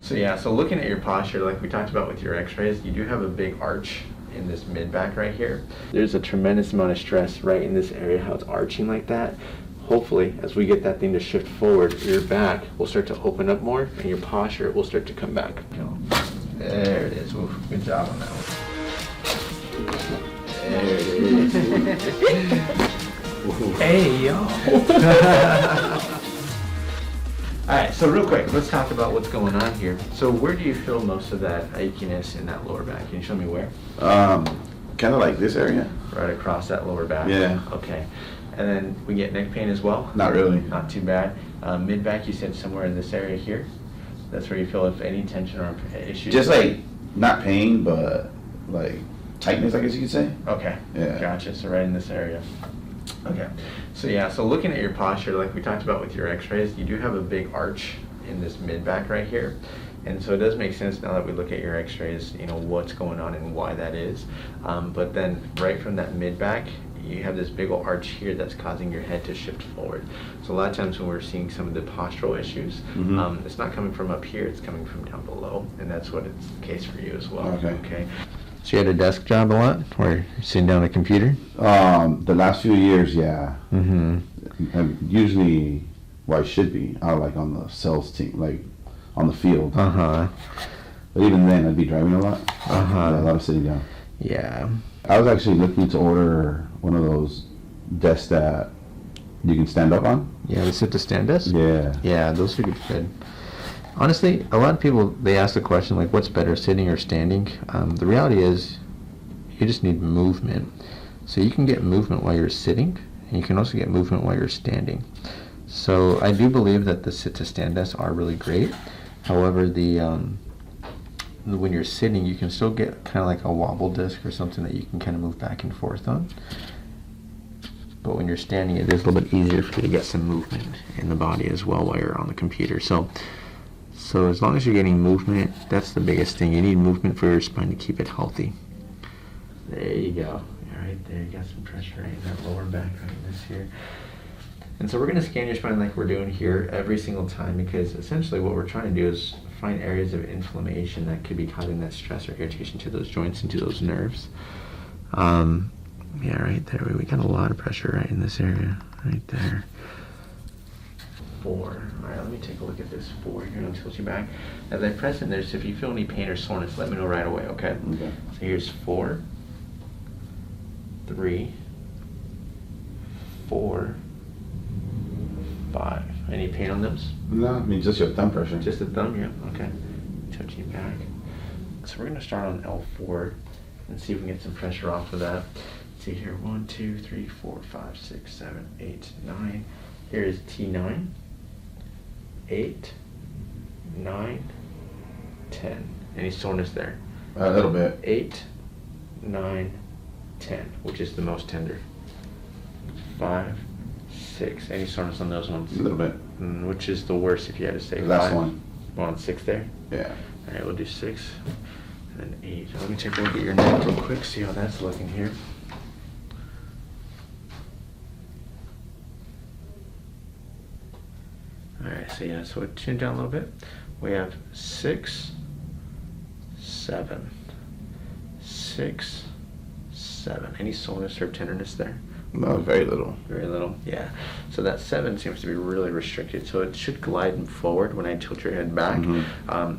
So yeah, so looking at your posture, like we talked about with your x-rays, you do have a big arch in this mid-back right here. There's a tremendous amount of stress right in this area, how it's arching like that. Hopefully, as we get that thing to shift forward, your back will start to open up more and your posture will start to come back. There it is. Ooh, good job on that one. There it is. Hey, yo. All right, so real quick, let's talk about what's going on here. So where do you feel most of that achiness in that lower back? Can you show me where? Kind of like this area. Right across that lower back? Yeah. Okay. And then we get neck pain as well? Not really. Not too bad. Mid-back, you said somewhere in this area here? That's where you feel if any tension or issues? Just like, not pain, but like tightness, I guess you could say. Okay. Yeah. Gotcha. So right in this area. Okay. So yeah, so looking at your posture, like we talked about with your x-rays, you do have a big arch in this mid-back right here. And so it does make sense now that we look at your x-rays, you know, what's going on and why that is. But then right from that mid-back, you have this big old arch here that's causing your head to shift forward. So a lot of times when we're seeing some of the postural issues, it's not coming from up here, it's coming from down below. And that's what it's the case for you as well. Okay. So you had a desk job a lot, where you're sitting down at a computer? The last few years, yeah. I'm usually, well, I should be, like on the sales team, like on the field. But even then, I'd be driving a lot. A lot of sitting down. Yeah. I was actually looking to order one of those desks that you can stand up on. Yeah, the sit-to-stand desk? Yeah. Yeah, those are good. Honestly, a lot of people, they ask the question, like, what's better, sitting or standing? The reality is, you just need movement. So you can get movement while you're sitting, and you can also get movement while you're standing. So I do believe that the sit-to-stand desks are really great. However, when you're sitting, you can still get kind of like a wobble disc or something that you can kind of move back and forth on. But when you're standing, it is a little bit easier for you to get some movement in the body as well while you're on the computer. So as long as you're getting movement, that's the biggest thing. You need movement for your spine to keep it healthy. There you go. Right there, you got some pressure right in that lower back, right in this here. And so we're going to scan your spine like we're doing here every single time, because essentially what we're trying to do is find areas of inflammation that could be causing that stress or irritation to those joints and to those nerves. Yeah, right there. We got a lot of pressure right in this area, right there. 4. All right, let me take a look at this 4 here, and I'll tilt you back. As I press in there, so if you feel any pain or soreness, let me know right away, okay? Okay. So here's 4, 3, 4, 5. Any pain on those? No, I mean just your thumb pressure. Just the thumb, yeah, okay. Tilt you back. So we're gonna start on L4 and see if we can get some pressure off of that. Let's see here, 1, 2, 3, 4, 5, 6, 7, 8, 9. Here is T9, 8, 9, 10. Any soreness there? A little bit. 8, 9, 10, which is the most tender. 5, 6. Any soreness on those ones? A little bit. Which is the worst if you had to say? Last 5? one. We're on 6 there? Yeah. All right, we'll do 6 and then 8. Let me take a look at your neck real quick, see how that's looking here. All right, so yeah, so it tuned down a little bit. We have 6, 7, 6, 7. Any soreness or tenderness there? No, very little. Very little, yeah. So that 7 seems to be really restricted. So it should glide forward when I tilt your head back.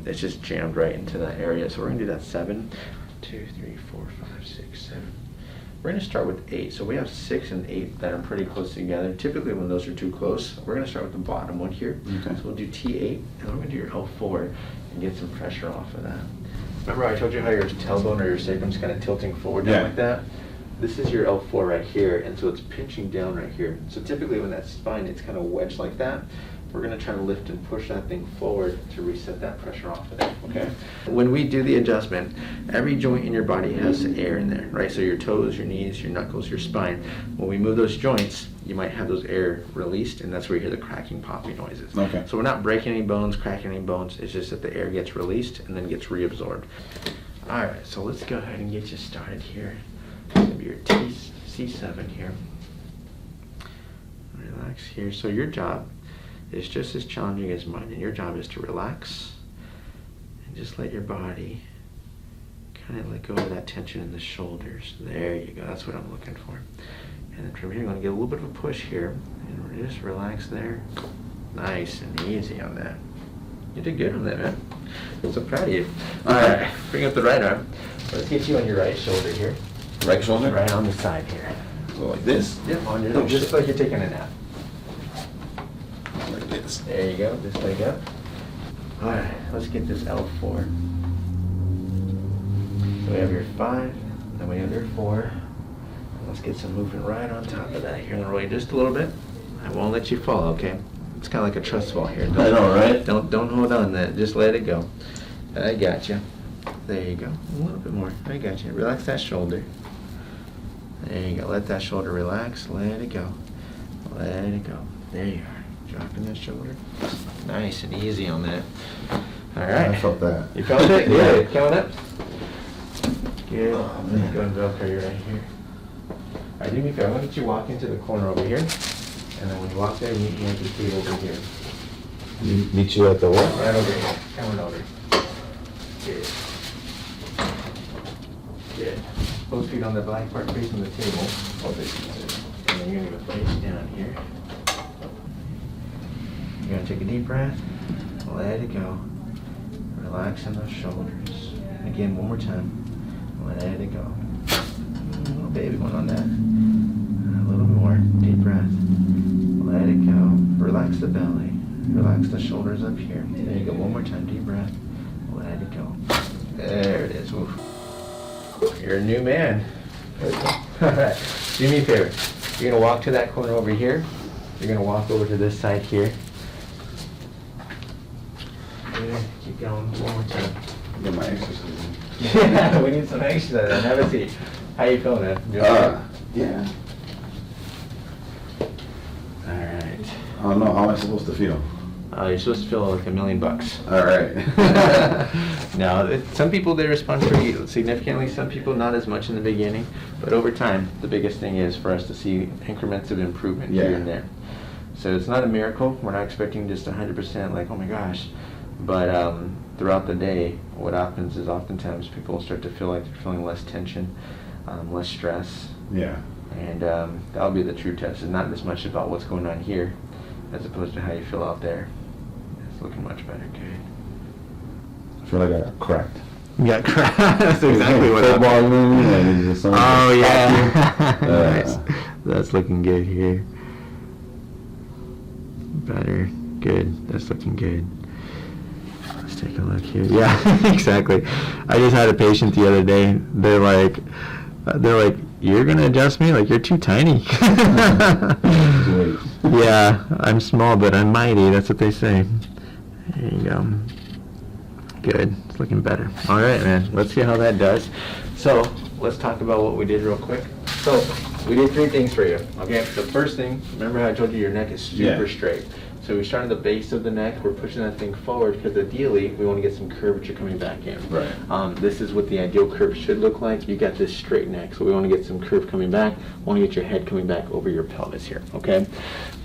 It's just jammed right into that area. So we're gonna do that 7, 2, 3, 4, 5, 6, 7. We're gonna start with 8. So we have 6 and 8 that are pretty close together. Typically when those are too close, we're gonna start with the bottom one here. Okay. So we'll do T8, and then we're gonna do your L4 and get some pressure off of that. Remember I told you how your tailbone or your sacrum's kind of tilting forward down like that? This is your L4 right here, and so it's pinching down right here. So typically when that spine, it's kind of wedged like that, we're gonna try to lift and push that thing forward to reset that pressure off of there, okay? When we do the adjustment, every joint in your body has air in there, right? So your toes, your knees, your knuckles, your spine. When we move those joints, you might have those air released, and that's where you hear the cracking, popping noises. Okay. So we're not breaking any bones, cracking any bones, it's just that the air gets released and then gets reabsorbed. All right, so let's go ahead and get you started here. It's gonna be your C7 here. Relax here. So your job is just as challenging as mine, and your job is to relax just let your body kind of let go of that tension in the shoulders. There you go. That's what I'm looking for. And then from here, you're going to get a little bit of a push here. And we're just relax there. Nice and easy on that. You did good on that, man. I'm so proud of you. All right, bring up the right arm. Let's get you on your right shoulder here. Right shoulder? Right on the side here. So like this? Yep, on your, just like you're taking a nap. Like this. There you go, just leg up. All right, let's get this L4. So we have your 5, then we have your 4. Let's get some movement right on top of that. Here, I'm gonna roll you just a little bit. I won't let you fall, okay? It's kind of like a trust fall here. I know, right? Don't hold on to that. Just let it go. I got you. There you go. A little bit more. I got you. Relax that shoulder. There you go. Let that shoulder relax. Let it go. Let it go. There you are. Dropping that shoulder. Nice and easy on that. All right. I felt that. You felt it? Yeah. Good. Count up. Good. Oh, man. Go and Velcro you right here. All right, do me a favor. I'm going to get you walk into the corner over here. And then when you walk there, meet me at the table over here. Meet you at the what? Right over here. Come on over. Good. Good. Both feet on the black part facing the table. And then you're going to go face down here. You're going to take a deep breath. Let it go. Relax in those shoulders. Again, one more time. Let it go. A little baby one on that. A little more. Deep breath. Let it go. Relax the belly. Relax the shoulders up here. There you go. One more time. Deep breath. Let it go. There it is. Oof. You're a new man. Alright. Do me a favor. You're going to walk to that corner over here. You're going to walk over to this side here. Good. Keep going. One more time. Get my exercise. Yeah, we need some exercise. Have a seat. How you feeling, man? Doing good? Yeah. All right. I don't know. How am I supposed to feel? You're supposed to feel like $1 million. All right. No, some people, they respond pretty significantly. Some people not as much in the beginning. But over time, the biggest thing is for us to see increments of improvement here and there. So it's not a miracle. We're not expecting just 100% like, oh my gosh. But throughout the day, what happens is oftentimes people start to feel like they're feeling less tension, less stress. Yeah. And that'll be the true test. It's not as much about what's going on here as opposed to how you feel out there. It's looking much better. Good. I feel like I got cracked. You got cracked. That's exactly what happened. Oh, yeah. Nice. That's looking good here. Better. Good. That's looking good. Let's take a look here. Yeah, exactly. I just had a patient the other day. They're like, you're gonna adjust me? Like, you're too tiny. Yeah, I'm small, but I'm mighty. That's what they say. There you go. Good. It's looking better. All right, man. Let's see how that does. So let's talk about what we did real quick. So we did 3 things for you. Okay. The first thing, remember how I told you your neck is super straight. So we start at the base of the neck. We're pushing that thing forward because ideally we want to get some curvature coming back in. Right. This is what the ideal curve should look like. You got this straight neck, so we want to get some curve coming back. We want to get your head coming back over your pelvis here. Okay.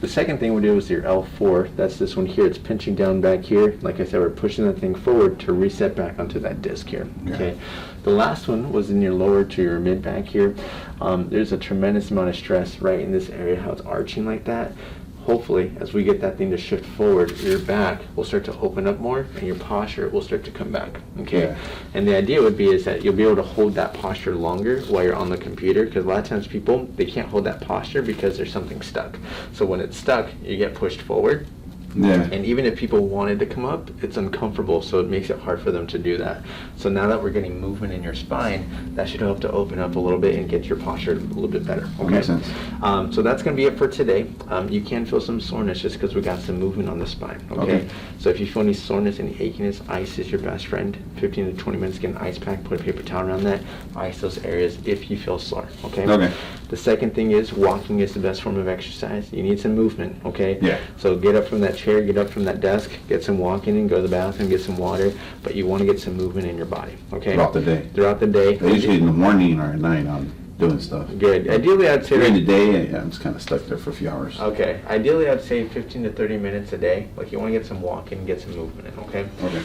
The second thing we did was your L4. That's this one here. It's pinching down back here. Like I said, we're pushing that thing forward to reset back onto that disc here. Okay. The last one was in your lower to your mid back here. There's a tremendous amount of stress right in this area, how it's arching like that. Hopefully, as we get that thing to shift forward, your back will start to open up more and your posture will start to come back, okay? Yeah. And the idea would be is that you'll be able to hold that posture longer while you're on the computer, because a lot of times people, they can't hold that posture because there's something stuck. So when it's stuck, you get pushed forward. Yeah. And even if people wanted to come up, it's uncomfortable, so it makes it hard for them to do that. So now that we're getting movement in your spine, that should help to open up a little bit and get your posture a little bit better. Okay. Makes sense. So that's going to be it for today. You can feel some soreness just because we got some movement on the spine. Okay. So if you feel any soreness, any achiness, ice is your best friend. 15 to 20 minutes, get an ice pack, put a paper towel around that, ice those areas if you feel sore. Okay. Okay. The second thing is walking is the best form of exercise. You need some movement. Okay. Yeah. So get up from that chair, get up from that desk, get some walking in, go to the bathroom, get some water, but you want to get some movement in your body, okay? Throughout the day. Throughout the day. Usually in the morning or at night I'm doing stuff. Good. Ideally, I'd say... During the day, I'm just kind of stuck there for a few hours. Okay. Ideally, I'd say 15 to 30 minutes a day. Like, you want to get some walking, get some movement in, okay? Okay.